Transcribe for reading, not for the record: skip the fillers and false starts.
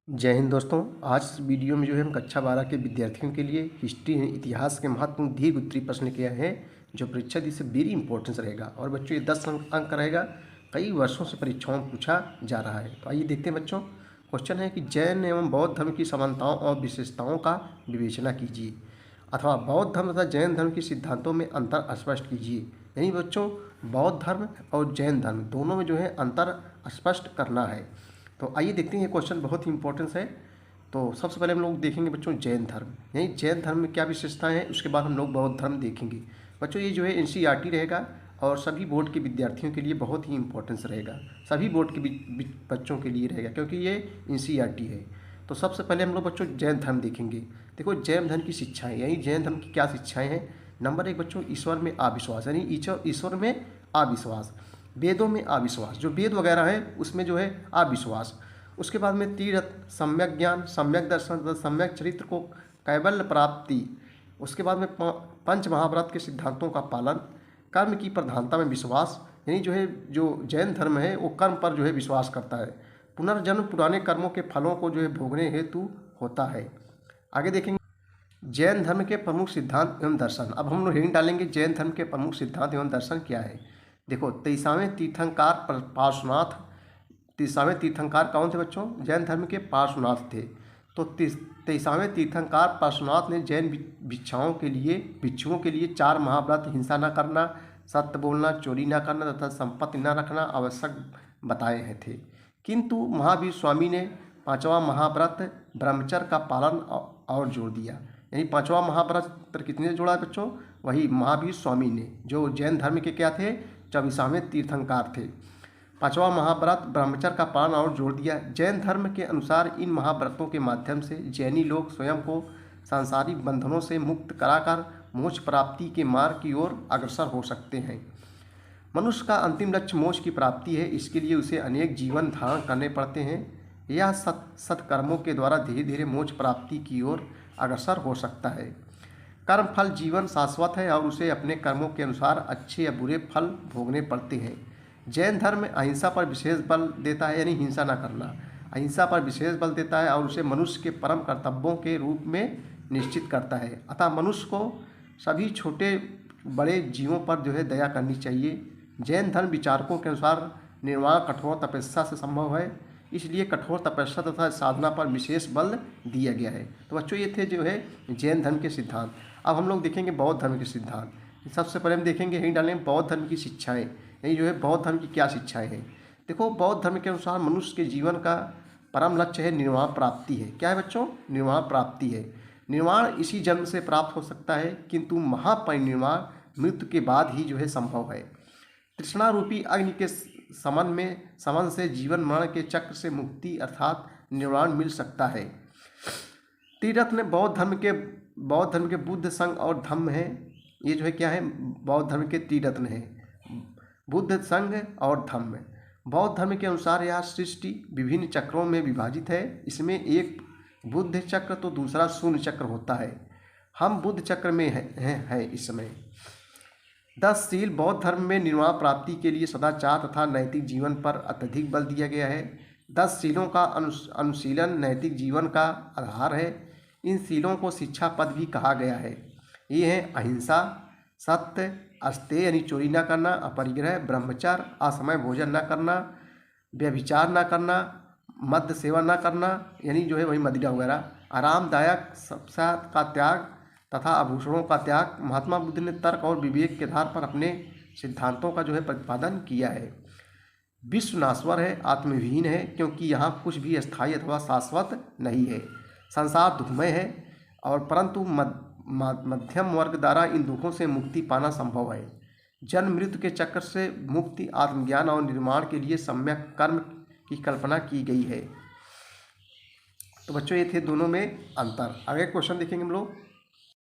जय हिंद दोस्तों। आज इस वीडियो में जो है हम कक्षा 12 के विद्यार्थियों के लिए हिस्ट्री इतिहास के महत्वपूर्ण दीर्घ उत्तरीय प्रश्न किया है जो परीक्षा दी से वेरी इंपॉर्टेंस रहेगा। और बच्चों ये 10 अंक का रहेगा, कई वर्षों से परीक्षाओं में पूछा जा रहा है। तो आइए देखते हैं बच्चों। क्वेश्चन है कि जैन एवं बौद्ध धर्म की समानताओं और विशेषताओं का विवेचना कीजिए, अथवा बौद्ध धर्म तथा जैन धर्म के सिद्धांतों में अंतर स्पष्ट कीजिए। यानी बच्चों बौद्ध धर्म और जैन धर्म दोनों में जो है अंतर स्पष्ट करना है। तो आइए देखते हैं, ये क्वेश्चन बहुत ही इंपॉर्टेंस है। तो सबसे पहले हम लोग देखेंगे बच्चों जैन धर्म, यानी जैन धर्म में क्या विशेषताएं हैं, उसके बाद हम लोग बौद्ध धर्म देखेंगे। बच्चों ये जो है एनसीईआरटी रहेगा और सभी बोर्ड के विद्यार्थियों के लिए बहुत ही इंपॉर्टेंस रहेगा, सभी बोर्ड के बच्चों के लिए रहेगा क्योंकि ये एनसीईआरटी है। तो सबसे पहले हम लोग बच्चों जैन धर्म देखेंगे। देखो जैन धर्म की शिक्षाएँ, यानी जैन धर्म की क्या शिक्षाएँ हैं। नंबर 1 बच्चों ईश्वर में अविश्वास, यानी ईश्वर में अविश्वास। वेदों में अविश्वास, जो वेद वगैरह है उसमें जो है अविश्वास। उसके बाद में तीर्थ, सम्यक ज्ञान, सम्यक दर्शन तथा सम्यक चरित्र को कैवल्य प्राप्ति। उसके बाद में पंच महाव्रत के सिद्धांतों का पालन, कर्म की प्रधानता में विश्वास, यानी जो है जो जैन धर्म है वो कर्म पर जो है विश्वास करता है। पुनर्जन्म पुराने कर्मों के फलों को जो है भोगने हेतु होता है। आगे देखेंगे जैन धर्म के प्रमुख सिद्धांत एवं दर्शन। अब हम लोग हेडिंग डालेंगे जैन धर्म के प्रमुख सिद्धांत एवं दर्शन क्या है। देखो 23वें तीर्थंकार पार्श्वनाथ। 23वें तीर्थंकार कौन थे बच्चों? जैन धर्म के पार्श्वनाथ थे। तो 23वें तीर्थंकार पार्श्वनाथ ने जैन भिक्षुओं के लिए 4 महाव्रत, हिंसा न करना, सत्य बोलना, चोरी न करना तथा संपत्ति न रखना आवश्यक बताए हैं थे। किंतु महावीर स्वामी ने 5वां महाव्रत ब्रह्मचर्य का पालन और जोड़ दिया। यानी 5वां महाव्रत पर कितने जोड़ा है बच्चों? वही महावीर स्वामी ने, जो जैन धर्म के क्या थे? 24वें तीर्थंकार थे। 5वां महाव्रत ब्रह्मचर्य का पालन और जोड़ दिया। जैन धर्म के अनुसार इन महाव्रतों के माध्यम से जैनी लोग स्वयं को सांसारिक बंधनों से मुक्त कराकर मोक्ष प्राप्ति के मार्ग की ओर अग्रसर हो सकते हैं। मनुष्य का अंतिम लक्ष्य मोक्ष की प्राप्ति है, इसके लिए उसे अनेक जीवन धारण करने पड़ते हैं। यह सत्कर्मों के द्वारा धीरे धीरे मोक्ष प्राप्ति की ओर अग्रसर हो सकता है। कर्म फल जीवन शाश्वत है और उसे अपने कर्मों के अनुसार अच्छे या बुरे फल भोगने पड़ते हैं। जैन धर्म अहिंसा पर विशेष बल देता है, यानी हिंसा न करना, अहिंसा पर विशेष बल देता है और उसे मनुष्य के परम कर्तव्यों के रूप में निश्चित करता है। अतः मनुष्य को सभी छोटे बड़े जीवों पर जो है दया करनी चाहिए। जैन धर्म विचारकों के अनुसार निर्वाण कठोर तपस्या से संभव है, इसलिए कठोर तपस्या तथा साधना पर विशेष बल दिया गया है। तो बच्चों ये थे जो है जैन धर्म के सिद्धांत। अब हम लोग देखेंगे बौद्ध धर्म के सिद्धांत। सबसे पहले हम देखेंगे यही डालेंगे बौद्ध धर्म की शिक्षाएँ, यही जो है बौद्ध धर्म की क्या शिक्षाएँ हैं। देखो बौद्ध धर्म के अनुसार मनुष्य के जीवन का परम लक्ष्य है निर्वाण प्राप्ति है। क्या है बच्चों? निर्वाण प्राप्ति है। निर्वाण इसी जन्म से प्राप्त हो सकता है, किंतु महापरिनिर्वाण मृत्यु के बाद ही जो है संभव है। तृष्णा रूपी अग्नि के समन से जीवन मरण के चक्र से मुक्ति अर्थात निर्वाण मिल सकता है। तीर्थ ने बौद्ध धर्म के बुद्ध संघ और धम्म है। ये जो है क्या है? बौद्ध धर्म के त्रिरत्न है, बुद्ध संघ और धम्म। बौद्ध धर्म के अनुसार यह सृष्टि विभिन्न चक्रों में विभाजित है। इसमें एक बुद्ध चक्र तो दूसरा शून्य चक्र होता है। हम बुद्ध चक्र में है इस समय। 10 सील बौद्ध धर्म में निर्वाण प्राप्ति के लिए सदाचार तथा नैतिक जीवन पर अत्यधिक बल दिया गया है। 10 सीलों का अनुशीलन नैतिक जीवन का आधार है। इन सीलों को शिक्षा पद भी कहा गया है। ये हैं अहिंसा, सत्य, अस्तेय यानी चोरी न करना, अपरिग्रह, ब्रह्मचर्य, असमय भोजन न करना, व्यभिचार न करना, मद्य सेवन न करना यानी जो है वही मदिरा वगैरह, आरामदायक साथ का त्याग तथा आभूषणों का त्याग। महात्मा बुद्ध ने तर्क और विवेक के आधार पर अपने सिद्धांतों का जो है प्रतिपादन किया है। विश्व नाश्वर है, आत्मविहीन है, क्योंकि यहाँ कुछ भी स्थायी अथवा शाश्वत नहीं है। संसार दुखमय है और परंतु मध्यम वर्ग द्वारा इन दुखों से मुक्ति पाना संभव है। जन्म मृत्यु के चक्र से मुक्ति, आत्मज्ञान और निर्माण के लिए सम्यक कर्म की कल्पना की गई है। तो बच्चों ये थे दोनों में अंतर। आगे क्वेश्चन देखेंगे हम लोग।